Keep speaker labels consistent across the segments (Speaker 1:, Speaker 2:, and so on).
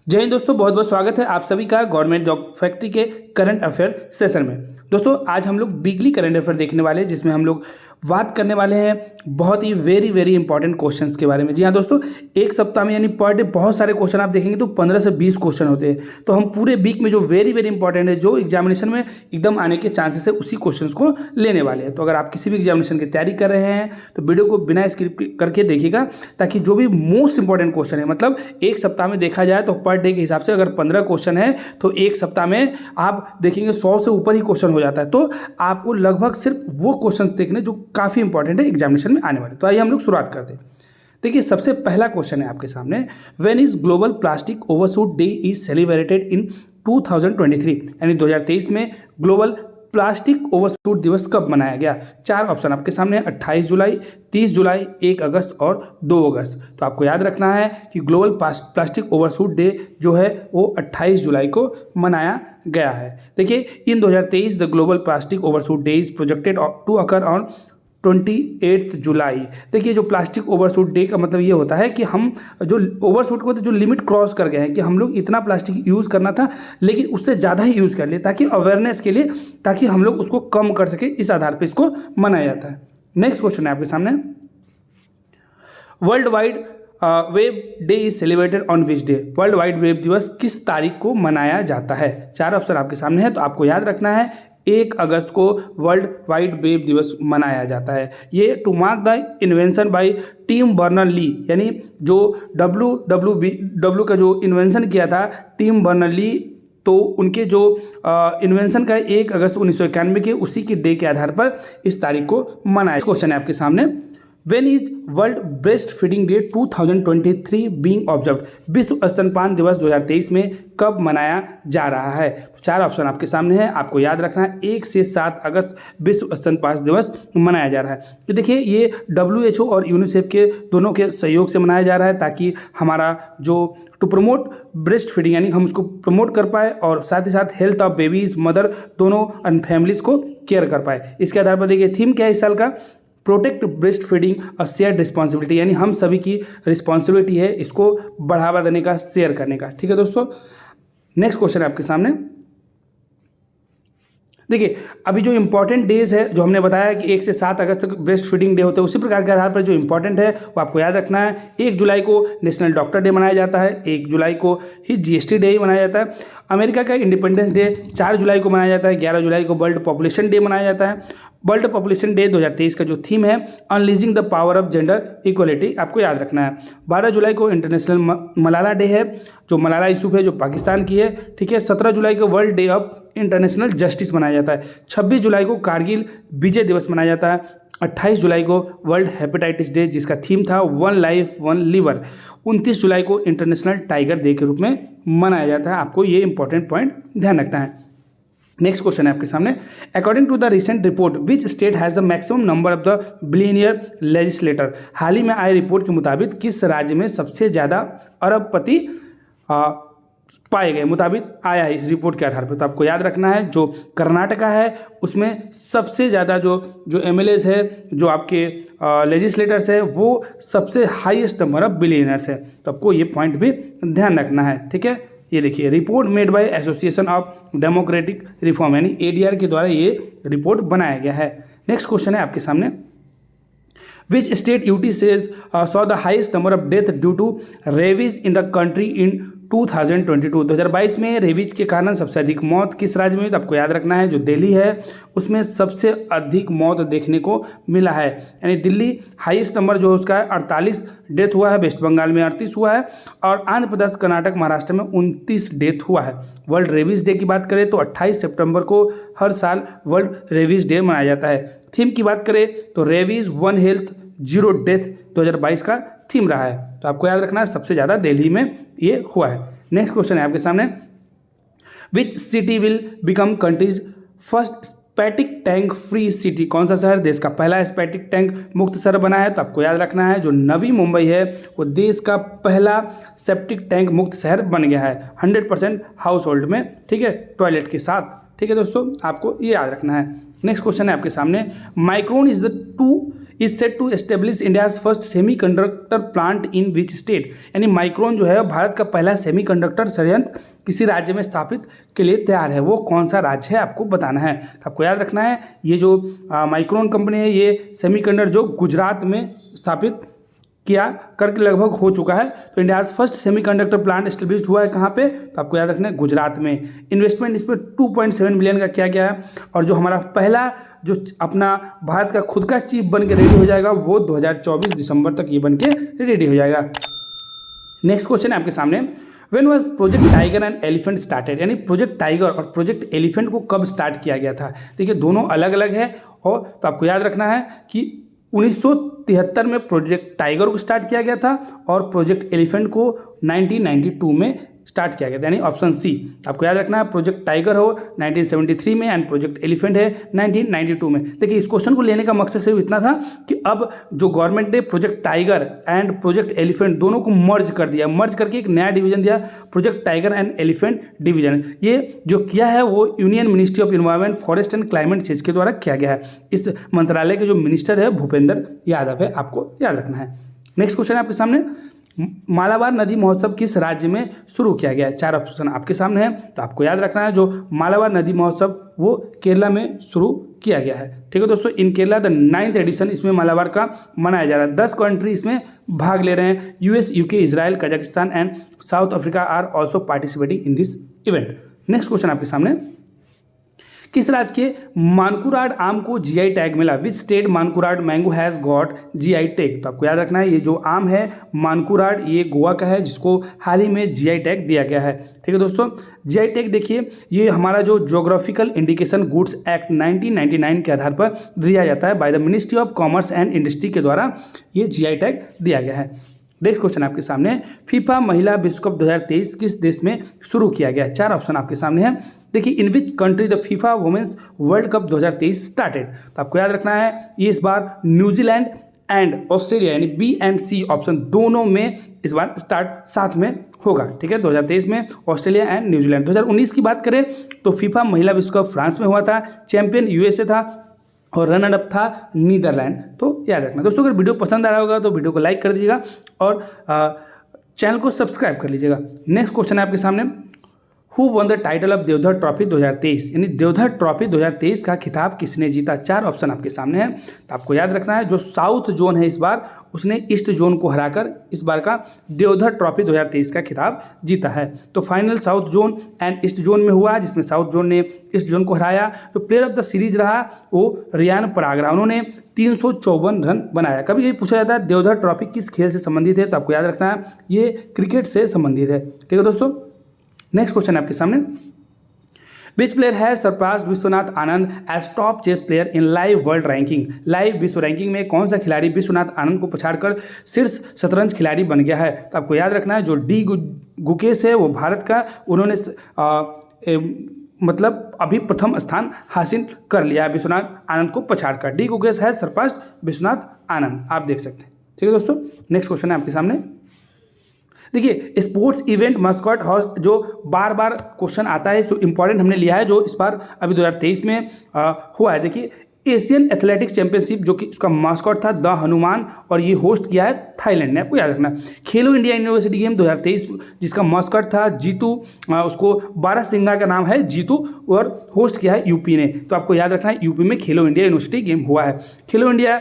Speaker 1: जय हिंद दोस्तों, बहुत बहुत स्वागत है आप सभी का गवर्नमेंट जॉब फैक्ट्री के करंट अफेयर सेशन में। दोस्तों आज हम लोग वीकली करंट अफेयर देखने वाले हैं, जिसमें हम लोग बात करने वाले हैं बहुत ही वेरी इंपॉर्टेंट क्वेश्चंस के बारे में। जी हाँ दोस्तों, एक सप्ताह में यानी पर डे बहुत सारे क्वेश्चन आप देखेंगे तो 15 से 20 क्वेश्चन होते हैं। तो हम पूरे वीक में जो वेरी इंपॉर्टेंट है, जो एग्जामिनेशन में एकदम आने के चांसेस है, उसी क्वेश्चन को लेने वाले हैं। तो अगर आप किसी भी एग्जामिनेशन की तैयारी कर रहे हैं तो वीडियो को बिना स्किप करके देखिएगा, ताकि जो भी मोस्ट इंपॉर्टेंट क्वेश्चन है, मतलब एक सप्ताह में देखा जाए तो पर डे के हिसाब से अगर 15 क्वेश्चन है तो एक सप्ताह में आप देखेंगे 100 से ऊपर ही क्वेश्चन हो जाता है। तो आपको लगभग सिर्फ वो क्वेश्चंस देखने जो काफ़ी इंपॉर्टेंट है एग्जामिनेशन में आने वाले। तो आइए हम लोग शुरुआत करते हैं। देखिए सबसे पहला क्वेश्चन है आपके सामने, when is global plastic overshoot day is celebrated in 2023, यानी 2023 में ग्लोबल प्लास्टिक ओवरशूट दिवस कब मनाया गया। चार ऑप्शन आपके सामने, 28 जुलाई, 30 जुलाई, 1 अगस्त और 2 अगस्त। तो आपको याद रखना है कि ग्लोबल प्लास्टिक ओवरशूट डे जो है वो 28 जुलाई को मनाया गया है। देखिए in 2023 the global plastic overshoot day is projected to occur on 28 July. देखिए जो प्लास्टिक ओवरशूट डे का मतलब ये होता है कि हम जो ओवरशूट को जो लिमिट क्रॉस कर गए हैं कि हम लोग इतना प्लास्टिक यूज़ करना था लेकिन उससे ज़्यादा ही यूज़ कर लिए, ताकि अवेयरनेस के लिए, ताकि हम लोग उसको कम कर सके, इस आधार पर इसको मनाया जाता है। नेक्स्ट क्वेश्चन है आपके सामने, world wide web day is celebrated on which day. World wide web दिवस किस तारीख को मनाया जाता है। चार ऑप्शन आपके सामने है, तो आपको याद रखना है 1 अगस्त को वर्ल्ड वाइड वेब दिवस मनाया जाता है। ये to mark the invention by Tim Berners-Lee, यानी जो डब्ल्यू का जो इन्वेंशन किया था टिम बर्नर-ली, तो उनके जो इन्वेंशन का 1 अगस्त 1991 के उसी के डे के आधार पर इस तारीख को मनाया। क्वेश्चन है आपके सामने, When is world breast feeding day 2023 being observed. विश्व स्तनपान दिवस 2023 में कब मनाया जा रहा है। तो चार ऑप्शन आपके सामने है, आपको याद रखना है 1 से 7 अगस्त विश्व स्तनपान दिवस मनाया जा रहा है। तो देखिए ये WHO और यूनिसेफ के दोनों के सहयोग से मनाया जा रहा है, ताकि हमारा जो टू प्रमोट ब्रेस्ट फीडिंग, यानी हम उसको प्रमोट कर पाए और साथ ही साथ हेल्थ ऑफ बेबीज, मदर दोनों एंड फैमिलीज को केयर कर पाए। इसके आधार पर देखिए थीम क्या है इस साल का, protect breast feeding a shared responsibility, यानी हम सभी की रिस्पॉन्सिबिलिटी है इसको बढ़ावा देने का, शेयर करने का। ठीक है दोस्तों, नेक्स्ट क्वेश्चन है आपके सामने। देखिए अभी जो इंपॉर्टेंट डेज है, जो हमने बताया कि 1 से 7 अगस्त तक ब्रेस्ट फीडिंग डे होते हैं, उसी प्रकार के आधार पर जो इंपॉर्टेंट है वो आपको याद रखना है। 1 जुलाई को नेशनल डॉक्टर डे मनाया जाता है, 1 जुलाई को ही GST डे ही मनाया जाता है। अमेरिका का इंडिपेंडेंस डे 4 जुलाई को मनाया जाता है, 11 जुलाई को वर्ल्ड पॉपुलेशन डे मनाया जाता है। वर्ल्ड पॉपुलेशन डे 2023 का जो थीम है unleashing the power of gender equality, आपको याद रखना है। 12 जुलाई को इंटरनेशनल मलाला डे है, जो मलाला यूसुफ है जो पाकिस्तान की है। ठीक है, 17 जुलाई को world day of international justice मनाया जाता है। 26 जुलाई को कारगिल विजय दिवस मनाया जाता है। 28 जुलाई को वर्ल्ड हेपेटाइटिस डे, जिसका थीम था 1 लाइफ 1 लिवर। 29 जुलाई को इंटरनेशनल टाइगर डे के रूप में मनाया जाता है। आपको ये इंपॉर्टेंट पॉइंट ध्यान रखना है। नेक्स्ट क्वेश्चन है आपके सामने, according to the recent report which state has the maximum number of the billionaire legislator. हाल ही में आए रिपोर्ट के मुताबिक किस राज्य में सबसे ज़्यादा अरबपति पाए गए, मुताबिक आया है इस रिपोर्ट के आधार पर। तो आपको याद रखना है जो कर्नाटका है उसमें सबसे ज़्यादा जो MLAs है, जो आपके लेजिस्लेटर्स है, वो सबसे हाईएस्ट नंबर ऑफ बिलियनर्स है। तो आपको ये पॉइंट भी ध्यान रखना है। ठीक है, ये देखिए report made by association of democratic reform, यानी ADR के द्वारा ये रिपोर्ट बनाया गया है। नेक्स्ट क्वेश्चन है आपके सामने, which state UT says saw the highest number of death due to rabies in the country in 2022 में रेबीज के कारण सबसे अधिक मौत किस राज्य में हुई। तो आपको याद रखना है जो दिल्ली है उसमें सबसे अधिक मौत देखने को मिला है, यानी दिल्ली हाईएस्ट नंबर जो उसका है 48 डेथ हुआ है, वेस्ट बंगाल में 38 हुआ है और आंध्र प्रदेश, कर्नाटक, महाराष्ट्र में 29 डेथ हुआ है। वर्ल्ड रेबीज डे की बात करें तो 28 सितंबर को हर साल वर्ल्ड रेबीज डे मनाया जाता है। थीम की बात करें तो रेबीज 1 हेल्थ 0 डेथ 2022 का थीम रहा है। तो आपको याद रखना है सबसे ज़्यादा दिल्ली में ये हुआ है। नेक्स्ट क्वेश्चन है आपके सामने, which city will become country's first septic tank free city. कौन सा शहर देश का पहला स्पैटिक टैंक मुक्त शहर बना है। तो आपको याद रखना है जो नवी मुंबई है वो देश का पहला सेप्टिक टैंक मुक्त शहर बन गया है 100% हाउस होल्ड में। ठीक है, टॉयलेट के साथ। ठीक है दोस्तों, आपको ये याद रखना है। नेक्स्ट क्वेश्चन है आपके सामने, Micron is the is set to establish India's first semiconductor plant in which state, यानी माइक्रोन जो है भारत का पहला सेमीकंडक्टर संयंत्र किसी राज्य में स्थापित के लिए तैयार है, वो कौन सा राज्य है आपको बताना है। तो आपको याद रखना है ये जो माइक्रोन कंपनी है ये सेमीकंडक्टर जो गुजरात में स्थापित किया करके लगभग हो चुका है। तो India first semiconductor plant established हुआ है कहाँ पे, तो आपको याद रखना है गुजरात में। इन्वेस्टमेंट इस पर 2.7 बिलियन का किया गया है और जो हमारा पहला जो अपना भारत का खुद का चिप बन के रेडी हो जाएगा वो 2024 दिसंबर तक ये बन के रेडी हो जाएगा। नेक्स्ट क्वेश्चन है आपके सामने, when was project tiger and elephant started, यानी प्रोजेक्ट टाइगर और प्रोजेक्ट एलिफेंट को कब स्टार्ट किया गया था। देखिए दोनों अलग अलग है और तो आपको याद रखना है कि 1973 में प्रोजेक्ट टाइगर को स्टार्ट किया गया था और प्रोजेक्ट एलिफेंट को 1992 में स्टार्ट किया गया था, यानी ऑप्शन सी। आपको याद रखना है प्रोजेक्ट टाइगर हो 1973 में एंड प्रोजेक्ट एलिफेंट है 1992 में। देखिए इस क्वेश्चन को लेने का मकसद सिर्फ इतना था कि अब जो गवर्नमेंट ने project tiger and project elephant दोनों को मर्ज कर दिया, मर्ज करके एक नया डिवीजन दिया, project tiger and elephant division. ये जो किया है वो union ministry of environment forest and climate change के द्वारा किया गया है। इस मंत्रालय के जो मिनिस्टर है भूपेंद्र यादव है, आपको याद रखना है। नेक्स्ट क्वेश्चन है आपके सामने, मालाबार नदी महोत्सव किस राज्य में शुरू किया गया है। 4 ऑप्शन आपके सामने है, तो आपको याद रखना है जो मालाबार नदी महोत्सव वो केरला में शुरू किया गया है। ठीक है दोस्तों, इन केरला द 9th एडिशन इसमें मालाबार का मनाया जा रहा है। 10 कंट्री इसमें भाग ले रहे हैं, US, UK, Israel, Kazakhstan and South Africa are also participating in this event. Next question आपके सामने, किस राज्य के मानकुराड आम को जीआई टैग मिला, which state Mankurad mango has got GI tag. तो आपको याद रखना है ये जो आम है मानकुराड ये गोवा का है जिसको हाल ही में जीआई टैग दिया गया है। ठीक है दोस्तों, जीआई टैग देखिए ये हमारा जो ज्योग्राफिकल इंडिकेशन गुड्स एक्ट 1999 के आधार पर दिया जाता है by the ministry of commerce and industry के द्वारा ये जीआई टैग दिया गया है। नेक्स्ट क्वेश्चन आपके सामने, फीफा महिला विश्व कप 2023 किस देश में शुरू किया गया। 4 ऑप्शन आपके सामने है। देखिए in which country the FIFA women's world cup 2023 started. तो आपको याद रखना है ये इस बार न्यूजीलैंड एंड ऑस्ट्रेलिया यानी बी एंड सी ऑप्शन दोनों में इस बार स्टार्ट साथ में होगा। ठीक है, 2023 में ऑस्ट्रेलिया एंड न्यूजीलैंड। 2019 की बात करें तो फीफा महिला विश्व कप फ्रांस में हुआ था, चैंपियन यूएसए था और रनर अप था नीदरलैंड। तो याद रखना दोस्तों, अगर वीडियो पसंद आ रहा होगा तो वीडियो को लाइक कर दीजिएगा और चैनल को सब्सक्राइब कर लीजिएगा। नेक्स्ट क्वेश्चन है आपके सामने, who won the title of Deodhar trophy 2023, यानी देवधर ट्रॉफी 2023 का खिताब किसने जीता। 4 ऑप्शन आपके सामने है। तो आपको याद रखना है जो साउथ जोन है इस बार उसने ईस्ट जोन को हराकर इस बार का देवधर ट्रॉफी 2023 का खिताब जीता है। तो final south zone and east zone में हुआ जिसमें साउथ जोन ने ईस्ट जोन को हराया। तो प्लेयर ऑफ द सीरीज रहा वो रियान पराग रहा, उन्होंने 354 रन बनाया। कभी कभी पूछा जाता है देवधर ट्रॉफी किस खेल से संबंधित है, तो आपको याद रखना है ये क्रिकेट से संबंधित है। ठीक है दोस्तों, नेक्स्ट क्वेश्चन है आपके सामने, which player has surpassed Viswanathan Anand as top chess player in live world ranking. Live विश्व रैंकिंग में कौन सा खिलाड़ी विश्वनाथ आनंद को पछाड़कर शीर्ष शतरंज खिलाड़ी बन गया है। तो आपको याद रखना है जो डी गुकेश है वो भारत का, उन्होंने मतलब अभी प्रथम स्थान हासिल कर लिया है विश्वनाथ आनंद को पछाड़कर। डी गुकेश है सरपास्ड विश्वनाथ आनंद, आप देख सकते हैं। ठीक है दोस्तों, नेक्स्ट क्वेश्चन है आपके सामने, देखिए स्पोर्ट्स इवेंट मस्कॉट हाउस जो बार बार क्वेश्चन आता है जो इंपॉर्टेंट हमने लिया है जो इस बार अभी 2023 में हुआ है। देखिए एशियन एथलेटिक्स चैंपियनशिप जो कि उसका मास्कॉट था द हनुमान और ये होस्ट किया है थाईलैंड ने, आपको याद रखना। खेलो इंडिया यूनिवर्सिटी गेम 2023 जिसका मास्कॉट था जीतू, उसको 12 सिंगा का नाम है जीतू और होस्ट किया है यूपी ने। तो आपको याद रखना है यूपी में खेलो इंडिया यूनिवर्सिटी गेम हुआ है। खेलो इंडिया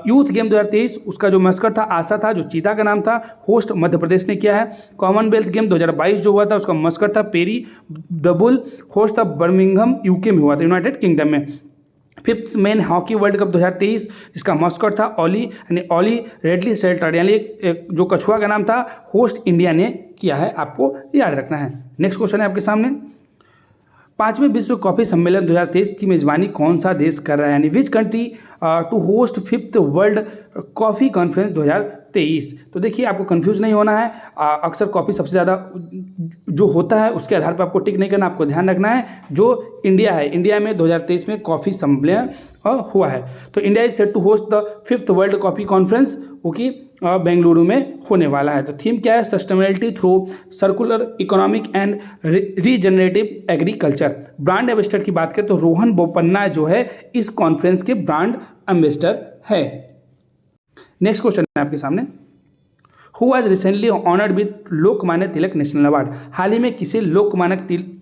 Speaker 1: यूथ गेम 2023 उसका जो मास्कॉट था आशा था जो चीता का नाम था, होस्ट मध्य प्रदेश ने किया है। कॉमनवेल्थ गेम 2022 जो हुआ था उसका मास्कॉट था पेरी द बुल, होस्ट था बर्मिंघम यूके में हुआ था, यूनाइटेड किंगडम में। 5th main hockey world cup 2023 जिसका मास्कॉट था ओली यानी ओली रेडली शेल्टर यानी जो कछुआ का नाम था, होस्ट इंडिया ने किया है, आपको याद रखना है। नेक्स्ट क्वेश्चन है आपके सामने, 5वें विश्व कॉफी सम्मेलन 2023 की मेजबानी कौन सा देश कर रहा है, यानी which country to host 5th world coffee conference 2023। तो देखिए आपको कंफ्यूज नहीं होना है, अक्सर कॉफ़ी सबसे ज़्यादा जो होता है उसके आधार पर आपको टिक नहीं करना, आपको ध्यान रखना है जो इंडिया है, इंडिया में 2023 में कॉफ़ी सम्मेलन हुआ है। तो India is set to host the 5th world coffee conference वो कि बेंगलुरु में होने वाला है। तो थीम क्या है, sustainability through circular economic and regenerative agriculture. Brand ambassador की बात करें तो रोहन बोपन्ना जो है इस कॉन्फ्रेंस के ब्रांड एम्बेसडर है। नेक्स्ट क्वेश्चन है आपके सामने, who was recently honoured with Lokmanya Tilak national award. हाल ही में किसे लोकमान्य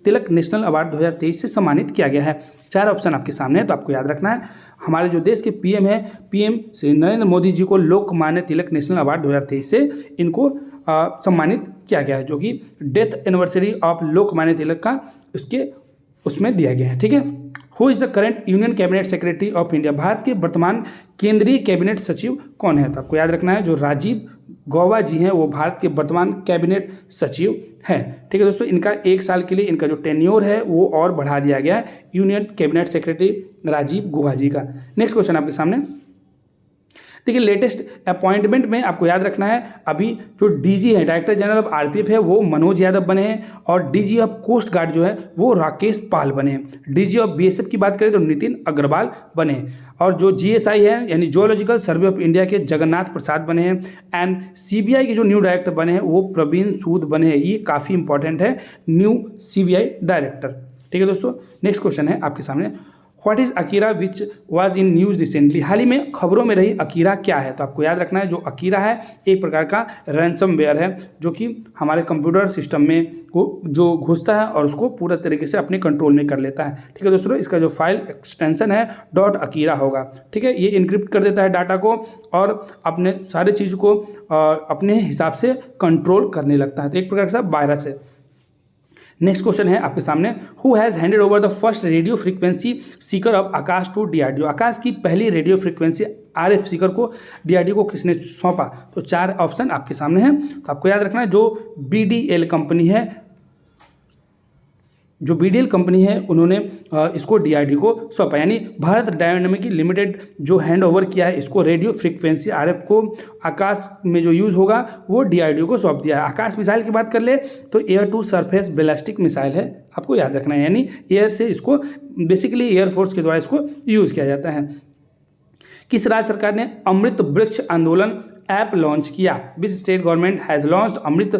Speaker 1: तिलक नेशनल अवार्ड 2023 से सम्मानित किया गया है। 4 ऑप्शन आपके सामने है, तो आपको याद रखना है हमारे जो देश के पीएम है, पीएम श्री नरेंद्र मोदी जी को लोकमान्य तिलक नेशनल अवार्ड 2023 से इनको सम्मानित किया गया है, जो कि death anniversary of Lokmanya Tilak का उसमें दिया गया है। ठीक है, who is the current union cabinet secretary of India. Bharat के वर्तमान केंद्रीय कैबिनेट सचिव कौन है, तो आपको याद रखना है जो राजीव गौबा जी हैं वो भारत के वर्तमान कैबिनेट सचिव हैं। ठीक है दोस्तों, इनका 1 साल के लिए इनका जो टेन्योर है वो और बढ़ा दिया गया है union cabinet secretary Rajiv Gauba ji का। नेक्स्ट क्वेश्चन आपके सामने, देखिए लेटेस्ट अपॉइंटमेंट में आपको याद रखना है अभी जो डीजी है, डायरेक्टर जनरल ऑफ आरपीएफ है, वो मनोज यादव बने हैं और डीजी ऑफ कोस्ट गार्ड जो है वो राकेश पाल बने हैं। डीजी ऑफ बीएसएफ की बात करें तो नितिन अग्रवाल बने हैं और जो जीएसआई है यानी जियोलॉजिकल सर्वे ऑफ इंडिया के जगन्नाथ प्रसाद बने हैं एंड सीबीआई के जो न्यू डायरेक्टर बने हैं वो प्रवीण सूद बने हैं। ये काफ़ी इंपॉर्टेंट है, न्यू सीबीआई डायरेक्टर। ठीक है दोस्तों, नेक्स्ट क्वेश्चन है आपके सामने, what is Akira which was in news recently. हाल ही में खबरों में रही अकीरा क्या है, तो आपको याद रखना है जो अकीरा है एक प्रकार का रैंसमवेयर है जो कि हमारे कंप्यूटर सिस्टम में जो घुसता है और उसको पूरा तरीके से अपने कंट्रोल में कर लेता है। ठीक है दोस्तों, इसका जो फाइल एक्सटेंशन है .अकीरा होगा। ठीक है, ये इनक्रिप्ट कर देता है डाटा को और अपने सारे चीज़ को अपने हिसाब से कंट्रोल करने लगता है, तो एक प्रकार का वायरस है। नेक्स्ट क्वेश्चन है आपके सामने, who has handed over the first radio frequency seeker of Akash to DRDO. Akash की पहली रेडियो फ्रीक्वेंसी आरएफ सीकर को डीआरडीओ को किसने सौंपा, तो 4 ऑप्शन आपके सामने हैं। तो आपको याद रखना है जो बीडीएल कंपनी है, जो बीडीएल कंपनी है उन्होंने इसको डीआरडीओ को सौंपा, यानी भारत डायनामिक लिमिटेड जो हैंड ओवर किया है इसको रेडियो फ्रीक्वेंसी आरएफ को आकाश में जो यूज़ होगा वो डीआरडीओ को सौंप दिया है। आकाश मिसाइल की बात कर ले तो air to surface ballistic missile है, आपको याद रखना है, यानी एयर से इसको बेसिकली एयरफोर्स के द्वारा इसको यूज़ किया जाता है। किस राज्य सरकार ने अमृत वृक्ष आंदोलन ऐप लॉन्च किया, which state government has launched Amrit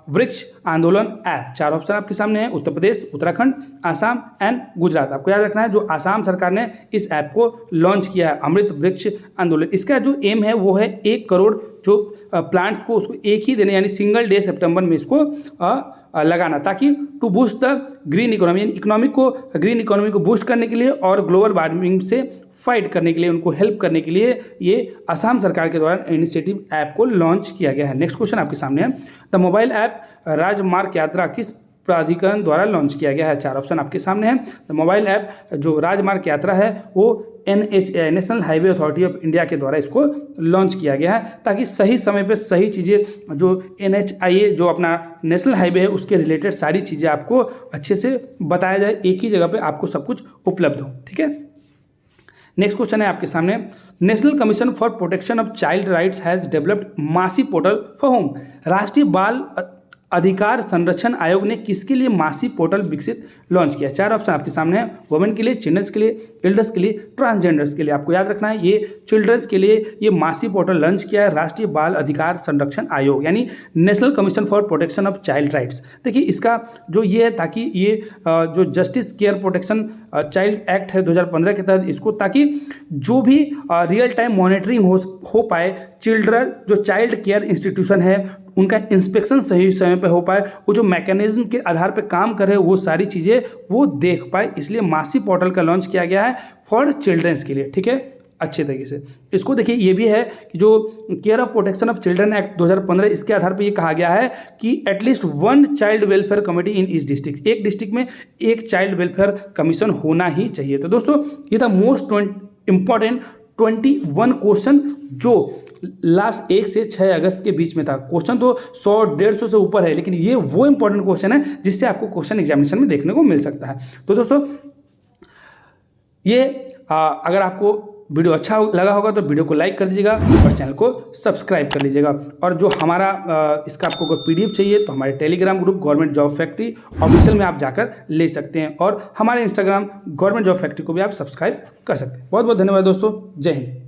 Speaker 1: Vriksh Andolan app. 4 option आपके सामने हैं, उत्तर प्रदेश, उत्तराखंड, आसाम एंड गुजरात। आपको याद रखना है जो आसाम सरकार ने इस ऐप को लॉन्च किया है अमृत वृक्ष आंदोलन। इसका जो एम है वो है 1 करोड़ जो प्लांट्स को उसको एक ही देने यानी सिंगल डे सितंबर में इसको लगाना, ताकि to boost the green economy, यानी ग्रीन इकोनॉमी को बूस्ट करने के लिए और ग्लोबल वार्मिंग से फाइट करने के लिए, उनको हेल्प करने के लिए ये असम सरकार के द्वारा इनिशिएटिव ऐप को लॉन्च किया गया है। नेक्स्ट क्वेश्चन आपके सामने है, द मोबाइल ऐप राजमार्ग यात्रा किस प्राधिकरण द्वारा लॉन्च किया गया है। 4 ऑप्शन आपके सामने हैं। द मोबाइल ऐप जो राजमार्ग यात्रा है वो NHAI national highway authority of India के द्वारा इसको लॉन्च किया गया है, ताकि सही समय पे सही चीज़ें जो NHAI जो अपना नेशनल हाईवे है उसके रिलेटेड सारी चीज़ें आपको अच्छे से बताया जाए, एक ही जगह पे आपको सब कुछ उपलब्ध हो। ठीक है, नेक्स्ट क्वेश्चन है आपके सामने, national commission for protection of child rights has developed मासी पोर्टल फॉर होम। राष्ट्रीय बाल अधिकार संरक्षण आयोग ने किसके लिए मासी पोर्टल विकसित लॉन्च किया। 4 ऑप्शन आपके सामने हैं, वुमेन के लिए, चिल्ड्रंस के लिए, एल्डर्स के लिए, ट्रांसजेंडर्स के लिए। आपको याद रखना है ये चिल्ड्रंस के लिए ये मासी पोर्टल लॉन्च किया है राष्ट्रीय बाल अधिकार संरक्षण आयोग, यानी national commission for protection of child rights. देखिए इसका जो ये है ताकि ये जो justice care protection child act है 2015 के तहत इसको, ताकि जो भी रियल टाइम मॉनिटरिंग हो पाए, चिल्ड्रन जो चाइल्ड केयर इंस्टीट्यूशन है उनका इंस्पेक्शन सही समय पे हो पाए, वो जो मैकेनिज्म के आधार पे काम करे वो सारी चीज़ें वो देख पाए, इसलिए मासी पोर्टल का लॉन्च किया गया है फॉर चिल्ड्रंस के लिए। ठीक है, अच्छे तरीके से इसको देखिए। ये भी है कि जो care of protection of children act 2015 इसके आधार पर ये कहा गया है कि at least 1 child welfare committee in each district, एक डिस्ट्रिक्ट में एक चाइल्ड वेलफेयर कमीशन होना ही चाहिए। तो दोस्तों ये था मोस्ट इम्पॉर्टेंट 21 क्वेश्चन जो लास्ट 1 से 6 अगस्त के बीच में था। क्वेश्चन तो 100-150 से ऊपर है, लेकिन ये वो इंपॉर्टेंट क्वेश्चन है जिससे आपको क्वेश्चन एग्जामिनेशन में देखने को मिल सकता है। तो दोस्तों ये अगर आपको वीडियो अच्छा लगा होगा तो वीडियो को लाइक कर दीजिएगा और चैनल को सब्सक्राइब कर लीजिएगा। और जो हमारा इसका आपको अगर PDF चाहिए तो हमारे Telegram group government job factory official में आप जाकर ले सकते हैं और हमारे इंस्टाग्राम गवर्नमेंट जॉब फैक्ट्री को भी आप सब्सक्राइब कर सकते हैं। बहुत बहुत धन्यवाद दोस्तों, जय हिंद।